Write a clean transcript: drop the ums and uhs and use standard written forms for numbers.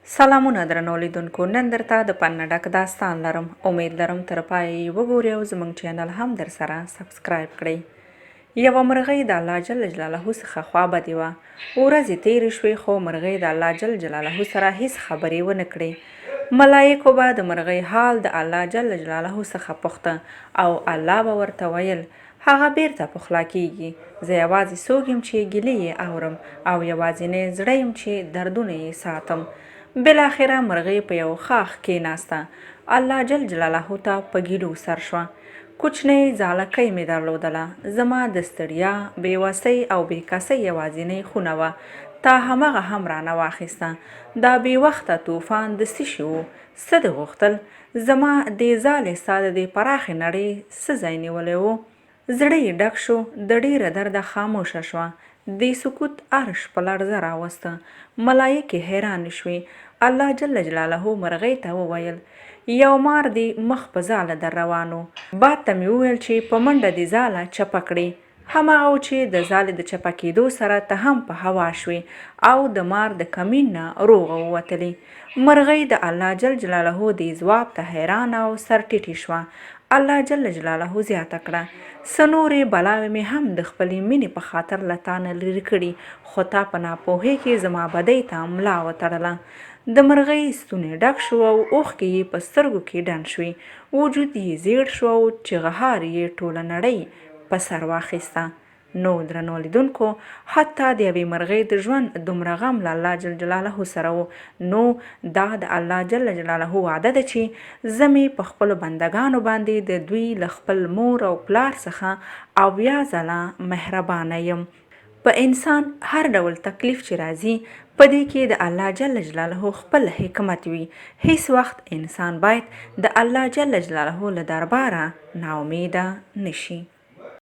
سلامونه درنو لیدونکو، نن درته د پن ډک داستان لرم. امید لرم تر پایه یې وګورئ او زموږ چینل هم در سره سبسکرایب کړئ. یوه مرغۍ د الله جل جلاله څخه خوابدې وه. ورځې تېرې شوې خو مرغۍ د الله جل جلاله سره هیڅ خبرې ونه کړې. ملایکو به د مرغۍ حال د الله جل جلاله څخه پوښته او الله به ورته ویل هغه بیرته پخلا کیږي. زه یوازې څوک یم چې ګیلې یې اورم او یوازینی زړه یم چې دردونه یې ساتم. بالاخره مرغۍ په یو ښاخ کېناسته. الله جل جلاله ته په ګیلو سر شوه. کوچنۍ ځالکۍ مې درلودله، زما د ستړیا، بېوسۍ او بېکسۍ یوازینۍ خونه وه. تا همغه هم رانه واخیسته. دا بې وخته طوفان د څه شي و؟ څه دې غوښتل؟ زما دې ځالې ستا د دې پراخې نړۍ څه ځای نیولی و؟ زړه یې ډک شو، د ډېره درده خاموشه شوه. دې سکوت عرش په لړزه راوسته. ملایکې حیرانې شوې. الله جل جلاله مرغۍ ته وویل یو مار دې مخ په ځاله در روان و. باد ته مې وویل چې په منډه دې ځاله چپه کړي. هماغه و چې د ځالې د چپه کېدو سره ته هم په هوا شوې او د مار د کمین نه روغه ووتلې. مرغۍ د الله جل جلاله دې ځواب ته حیرانه او سر ټیټې شوه. الله جل جلاله زیاته کړه څه نورې بلاوې مې هم د خپلې مینې په خاطر له تا نه لرې کړي، خو تا په ناپوهۍ کې زما بدۍ ته ملا وتړله. د مرغۍ ستونی ډک شو او اوښکې یې په سترګو کې ډنډ شوې. وجود یې زیړ شو او چغهار یې ټوله نړۍ په سر واخیسته. نو درنو لیدونکو، حتی د یوې مرغۍ د ژوند دومره غم له الله جل جلاله سره و. نو دا د الله جل جلاله وعده ده چې زه مې په خپلو بندګانو باندې د دوی له خپل مور او پلار څخه اویا ځله مهربانه یم. په انسان هر ډول تکلیف چې راځي، په دې کې د الله جل جلاله خپل حکمت وي. هیڅ وخت انسان باید د الله جل جلاله له درباره ناامیده نشي.